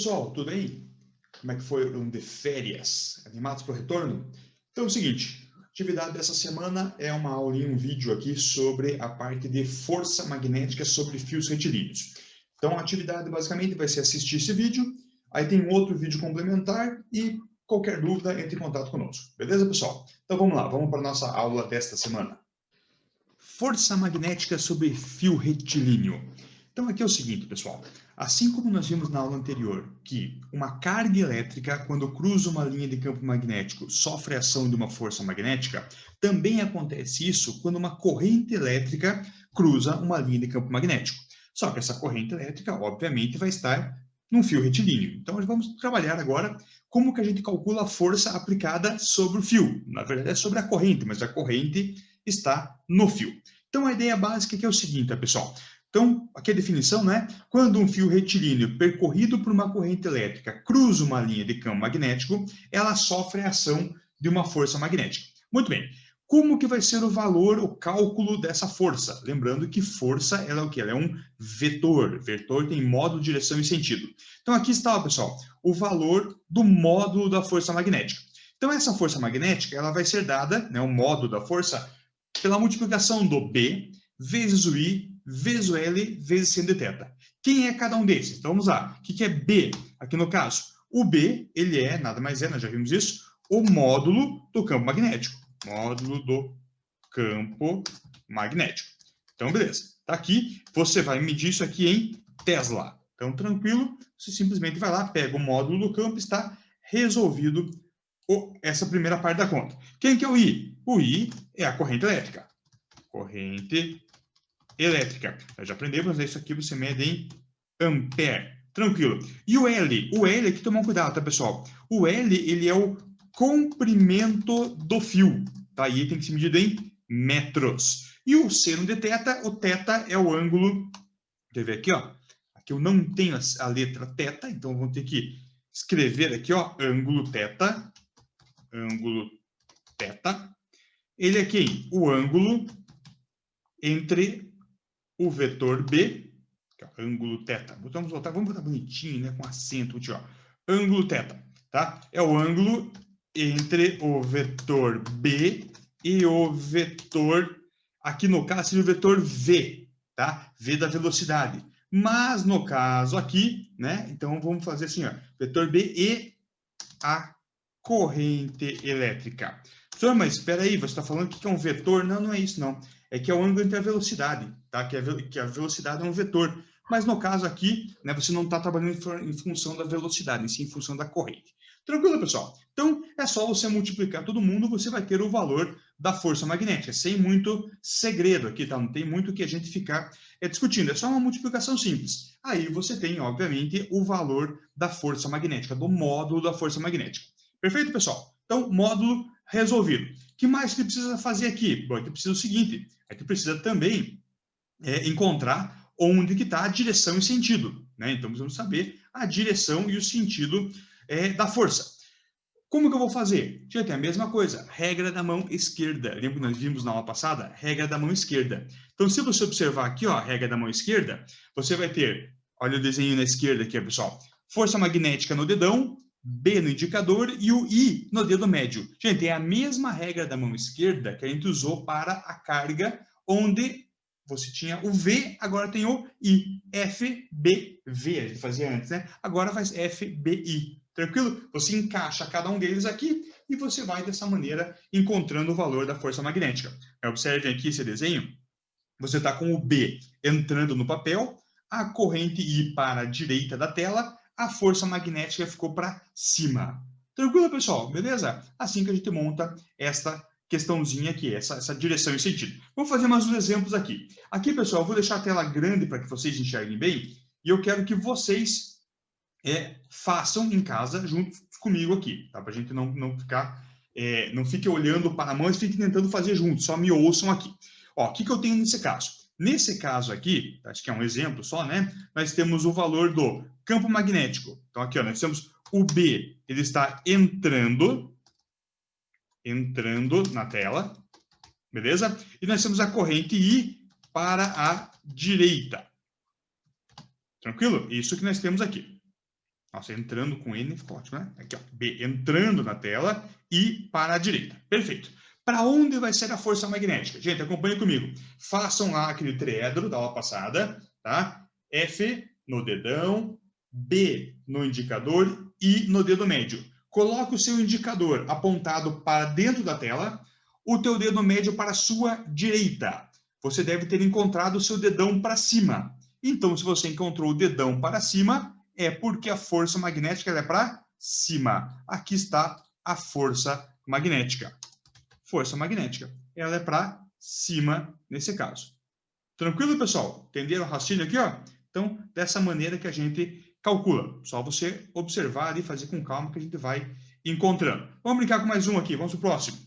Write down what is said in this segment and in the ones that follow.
pessoal, tudo bem? Como é que foi o ano de férias? Animados para o retorno? Então é o seguinte, a atividade dessa semana é uma aulinha, um vídeo aqui sobre a parte de força magnética sobre fios retilíneos. Então a atividade basicamente vai ser assistir esse vídeo, aí tem um outro vídeo complementar e qualquer dúvida entre em contato conosco. Beleza, pessoal? Então vamos lá, vamos para a nossa aula desta semana. Força magnética sobre fio retilíneo. Então aqui é o seguinte, pessoal. Assim como nós vimos na aula anterior que uma carga elétrica, quando cruza uma linha de campo magnético, sofre a ação de uma força magnética, também acontece isso quando uma corrente elétrica cruza uma linha de campo magnético. Só que essa corrente elétrica, obviamente, vai estar num fio retilíneo. Então, nós vamos trabalhar agora como que a gente calcula a força aplicada sobre o fio. Na verdade, é sobre a corrente, mas a corrente está no fio. Então, a ideia básica aqui é o seguinte, pessoal. Então, aqui a definição, né? Quando um fio retilíneo percorrido por uma corrente elétrica cruza uma linha de campo magnético, ela sofre a ação de uma força magnética. Muito bem. Como que vai ser o valor, o cálculo dessa força? Lembrando que força ela é o quê? Ela é um vetor. Vetor tem módulo, direção e sentido. Então, aqui está, pessoal, o valor do módulo da força magnética. Então, essa força magnética ela vai ser dada, né, o módulo da força, pela multiplicação do B vezes o I vezes o L vezes sin de θ. Quem é cada um desses? Então, vamos lá. O que é B aqui no caso? O B, ele é, nada mais é, nós já vimos isso, o módulo do campo magnético. Módulo do campo magnético. Então, beleza. Tá aqui, você vai medir isso aqui em Tesla. Então, tranquilo, você simplesmente vai lá, pega o módulo do campo, está resolvido essa primeira parte da conta. Quem que é o I? O I é a corrente elétrica. Corrente elétrica. Nós já aprendemos, isso aqui você mede em ampere. Tranquilo. E o L? O L, aqui tomar cuidado, tá, pessoal? O L, ele é o comprimento do fio, tá? E ele tem que ser medido em metros. E o seno de θ, o θ é o ângulo, quer ver aqui, ó? Aqui eu não tenho a letra θ, então vamos ter que escrever aqui, ó, ângulo θ, ângulo θ. Ele é quem? O ângulo entre o vetor B, que é o ângulo θ. Vamos botar bonitinho, né, com acento aqui, ó. Ângulo θ, tá? É o ângulo entre o vetor B e o vetor, aqui no caso, seria o vetor V, tá? V da velocidade. Mas no caso aqui, né, então vamos fazer assim, ó, vetor B e a corrente elétrica. Professor, mas espera aí, você está falando que é um vetor? Não, não é isso, não. É que é o ângulo entre a velocidade, tá? Que a velocidade é um vetor. Mas no caso aqui, né, você não está trabalhando em função da velocidade, e sim em função da corrente. Tranquilo, pessoal? Então, é só você multiplicar todo mundo, você vai ter o valor da força magnética, sem muito segredo aqui, tá? Não tem muito que a gente ficar discutindo, é só uma multiplicação simples. Aí você tem, obviamente, o valor da força magnética, do módulo da força magnética. Perfeito, pessoal? Então, módulo resolvido. O que mais que precisa fazer aqui? Bom, a gente precisa do seguinte, a gente precisa também encontrar onde que está a direção e sentido, né? Então, precisamos saber a direção e o sentido da força. Como que eu vou fazer? Gente, é a mesma coisa, regra da mão esquerda. Lembra que nós vimos na aula passada? Regra da mão esquerda. Então, se você observar aqui, ó, a regra da mão esquerda, você vai ter, olha o desenho na esquerda aqui, pessoal, força magnética no dedão, B no indicador e o I no dedo médio. Gente, é a mesma regra da mão esquerda que a gente usou para a carga, onde você tinha o V, agora tem o I. FBV, a gente fazia antes, né? Agora faz FBI. Tranquilo? Você encaixa cada um deles aqui e você vai, dessa maneira, encontrando o valor da força magnética. Observem aqui esse desenho. Você está com o B entrando no papel, a corrente I para a direita da tela, a força magnética ficou para cima. Tranquilo, pessoal? Beleza? Assim que a gente monta esta questãozinha aqui, essa direção e sentido. Vamos fazer mais uns exemplos aqui. Aqui, pessoal, eu vou deixar a tela grande para que vocês enxerguem bem e eu quero que vocês façam em casa junto comigo aqui, tá? Para a gente não ficar, não fique olhando para a mão e fique tentando fazer junto, só me ouçam aqui. Ó, o que eu tenho nesse caso? Nesse caso aqui, acho que é um exemplo só, né? Nós temos o valor do campo magnético. Então aqui, ó, nós temos o B, ele está entrando na tela, beleza? E nós temos a corrente I para a direita. Tranquilo? Isso que nós temos aqui. Nossa, entrando com N, ficou ótimo, né? Aqui, ó, B, entrando na tela e para a direita. Perfeito. Para onde vai ser a força magnética? Gente, acompanhe comigo. Façam lá aquele triedro da aula passada, tá? F no dedão, B no indicador e no dedo médio. Coloque o seu indicador apontado para dentro da tela, o teu dedo médio para a sua direita. Você deve ter encontrado o seu dedão para cima. Então, se você encontrou o dedão para cima, é porque a força magnética é para cima. Aqui está a força magnética. Força magnética. Ela é para cima nesse caso. Tranquilo, pessoal? Entenderam o raciocínio aqui, ó? Então, dessa maneira que a gente calcula. Só você observar e fazer com calma que a gente vai encontrando. Vamos brincar com mais um aqui. Vamos para o próximo.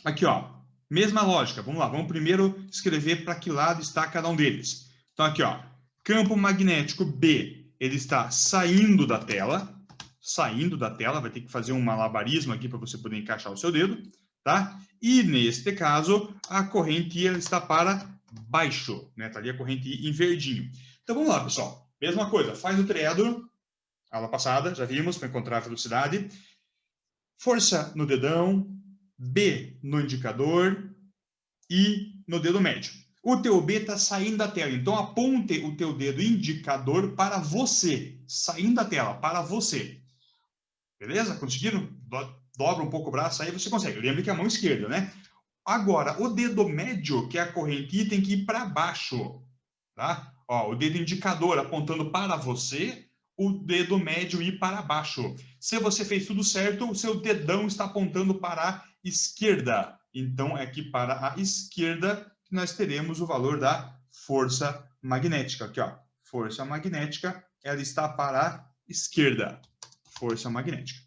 Aqui, ó. Mesma lógica. Vamos lá. Vamos primeiro escrever para que lado está cada um deles. Então, aqui, ó. Campo magnético B. Ele está saindo da tela. Saindo da tela. Vai ter que fazer um malabarismo aqui para você poder encaixar o seu dedo. Tá? E, neste caso, a corrente ela está para baixo. Né? Está ali a corrente em verdinho. Então, vamos lá, pessoal. Mesma coisa. Faz o triedro. Aula passada, já vimos, para encontrar a velocidade. Força no dedão. B no indicador e no dedo médio. O teu B está saindo da tela, então aponte o teu dedo indicador para você, saindo da tela, para você. Beleza? Conseguiram? Dobra um pouco o braço, aí você consegue. Lembre que é a mão esquerda, né? Agora, o dedo médio, que é a corrente, tem que ir para baixo. Tá? Ó, o dedo indicador apontando para você, o dedo médio ir para baixo. Se você fez tudo certo, o seu dedão está apontando para a esquerda. Então, é aqui para a esquerda que nós teremos o valor da força magnética. Aqui, ó. Força magnética, ela está para a esquerda. Força magnética.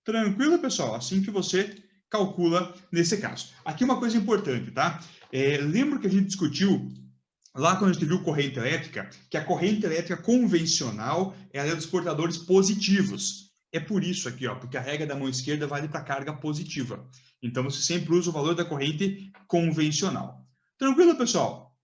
Tranquilo, pessoal? Assim que você calcula nesse caso. Aqui uma coisa importante, tá? Lembra que a gente discutiu lá quando a gente viu corrente elétrica, que a corrente elétrica convencional ela é dos portadores positivos. É por isso aqui, ó, porque a regra da mão esquerda vale para carga positiva. Então, você sempre usa o valor da corrente convencional. Tranquilo, pessoal?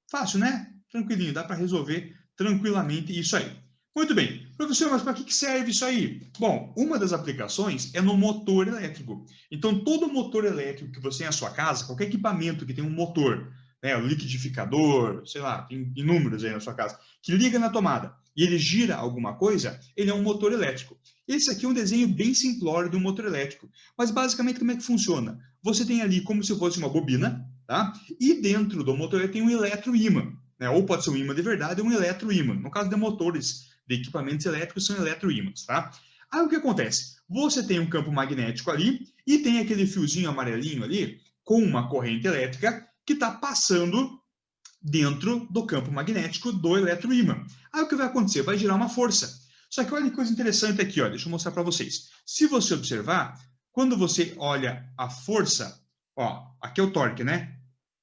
Fácil, né? Tranquilinho, dá para resolver tranquilamente isso aí. Muito bem. Professor, mas para que serve isso aí? Bom, uma das aplicações é no motor elétrico. Então, todo motor elétrico que você tem na sua casa, qualquer equipamento que tem um motor, né, o liquidificador, sei lá, tem inúmeros aí na sua casa, que liga na tomada e ele gira alguma coisa, ele é um motor elétrico. Esse aqui é um desenho bem simplório de um motor elétrico. Mas, basicamente, como é que funciona? Você tem ali como se fosse uma bobina, tá? E dentro do motor tem um eletroímã, né? Ou pode ser um ímã de verdade ou um eletroímã. No caso de motores de equipamentos elétricos, são eletroímãs, tá? Aí o que acontece? Você tem um campo magnético ali e tem aquele fiozinho amarelinho ali com uma corrente elétrica que está passando dentro do campo magnético do eletroímã. Aí o que vai acontecer? Vai gerar uma força. Só que olha que coisa interessante aqui, ó. Deixa eu mostrar para vocês. Se você observar, quando você olha a força, ó, aqui é o torque, né?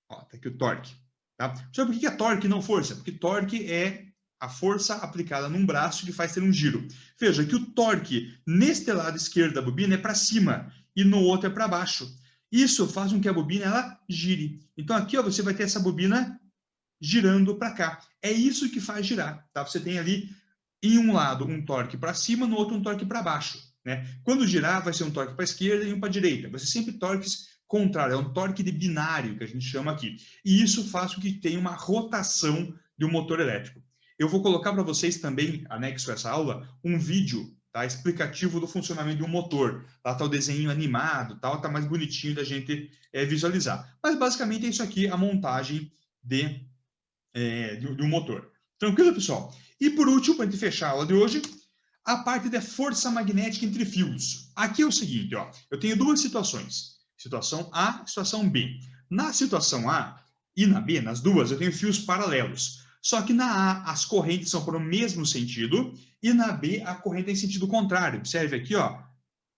Ó, tá aqui o torque. Tá? Sabe por que é torque e não força? Porque torque é a força aplicada num braço que faz ter um giro. Veja que o torque neste lado esquerdo da bobina é para cima e no outro é para baixo. Isso faz com que a bobina ela gire. Então aqui ó, você vai ter essa bobina girando para cá. É isso que faz girar. Tá? Você tem ali em um lado um torque para cima, no outro um torque para baixo. Né? Quando girar, vai ser um torque para a esquerda e um para a direita. Vai ser sempre torques contrários. É um torque de binário que a gente chama aqui. E isso faz com que tenha uma rotação de um motor elétrico. Eu vou colocar para vocês também, anexo a essa aula, um vídeo tá, explicativo do funcionamento de um motor. Lá está o desenho animado, está mais bonitinho da gente visualizar. Mas basicamente é isso aqui, a montagem de um motor. Tranquilo, pessoal? E por último, para a gente fechar a aula de hoje, a parte da força magnética entre fios. Aqui é o seguinte, ó, eu tenho duas situações. Situação A e situação B. Na situação A e na B, nas duas, eu tenho fios paralelos. Só que na A, as correntes são para o mesmo sentido, e na B, a corrente é em sentido contrário. Observe aqui, ó,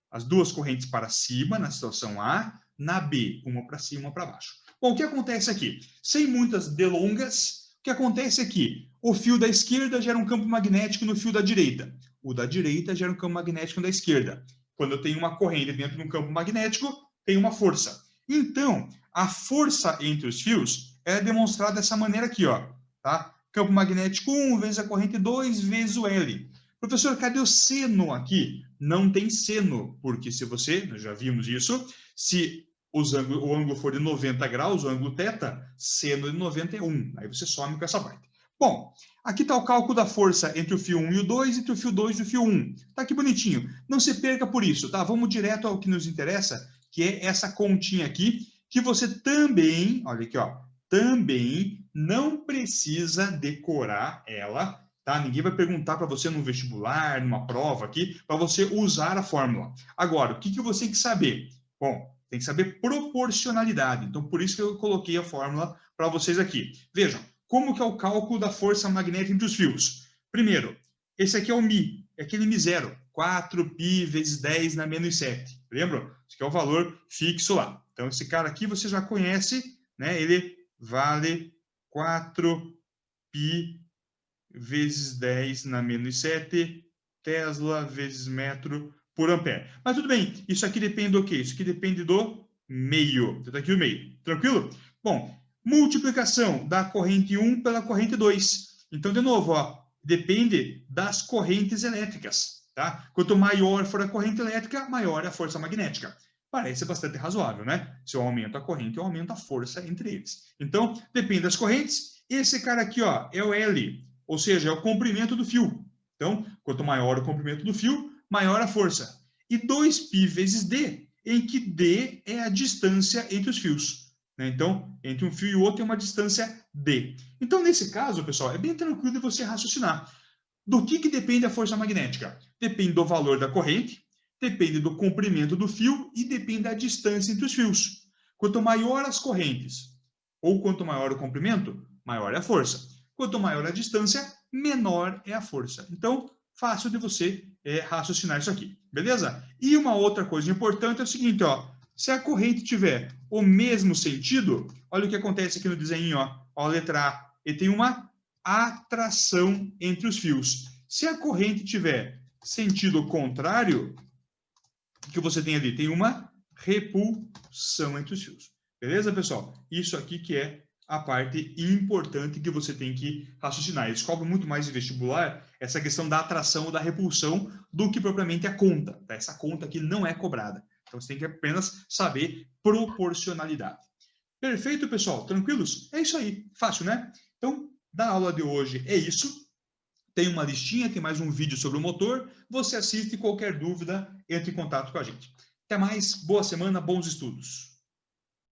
as duas correntes para cima, na situação A, na B, uma para cima, uma para baixo. Bom, o que acontece aqui? Sem muitas delongas, o que acontece é que o fio da esquerda gera um campo magnético no fio da direita. O da direita gera um campo magnético da esquerda. Quando eu tenho uma corrente dentro de um campo magnético, tem uma força. Então, a força entre os fios é demonstrada dessa maneira aqui, ó, tá? Campo magnético 1 vezes a corrente 2 vezes o L. Professor, cadê o seno aqui? Não tem seno, porque se você, nós já vimos isso, se o ângulo for de 90 graus, o ângulo θ, seno de 90 é 1. Aí você some com essa parte. Bom, aqui está o cálculo da força entre o fio 1 e o 2, entre o fio 2 e o fio 1. Tá aqui bonitinho. Não se perca por isso, tá? Vamos direto ao que nos interessa, que é essa continha aqui, que você também, olha aqui, ó, também não precisa decorar ela, tá? Ninguém vai perguntar para você no vestibular, numa prova aqui, para você usar a fórmula. Agora, o que você tem que saber? Bom, tem que saber proporcionalidade. Então, por isso que eu coloquei a fórmula para vocês aqui. Vejam, como que é o cálculo da força magnética entre os fios? Primeiro, esse aqui é o μ, é aquele μ0, 4π vezes 10 na menos 7. Lembram? Esse aqui é o valor fixo lá. Então, esse cara aqui você já conhece, né? Ele vale 4π vezes 10 na menos 7, Tesla vezes metro por ampere. Mas tudo bem, isso aqui depende do quê? Isso aqui depende do meio. Então, tá aqui o meio. Tranquilo? Bom, multiplicação da corrente 1 pela corrente 2. Então, de novo, ó, depende das correntes elétricas. Tá? Quanto maior for a corrente elétrica, maior é a força magnética. Parece bastante razoável, né? Se eu aumento a corrente, eu aumento a força entre eles. Então, depende das correntes. Esse cara aqui, ó, é o L, ou seja, é o comprimento do fio. Então, quanto maior o comprimento do fio, maior a força. E 2π vezes d, em que d é a distância entre os fios. Né? Então, entre um fio e o outro tem uma distância d. Então, nesse caso, pessoal, é bem tranquilo de você raciocinar. Do que depende a força magnética? Depende do valor da corrente, depende do comprimento do fio e depende da distância entre os fios. Quanto maior as correntes, ou quanto maior o comprimento, maior é a força. Quanto maior a distância, menor é a força. Então, fácil de você raciocinar isso aqui, beleza? E uma outra coisa importante é o seguinte, ó, se a corrente tiver o mesmo sentido, olha o que acontece aqui no desenho, ó, a letra A, ele tem uma atração entre os fios. Se a corrente tiver sentido contrário, o que você tem ali? Tem uma repulsão entre os fios. Beleza, pessoal? Isso aqui que é a parte importante que você tem que raciocinar. Eles cobram muito mais em vestibular essa questão da atração ou da repulsão do que propriamente a conta. Tá? Essa conta aqui não é cobrada. Então você tem que apenas saber proporcionalidade. Perfeito, pessoal? Tranquilos? É isso aí. Fácil, né? Então, da aula de hoje é isso. Tem uma listinha, tem mais um vídeo sobre o motor. Você assiste, qualquer dúvida, entre em contato com a gente. Até mais, boa semana, bons estudos.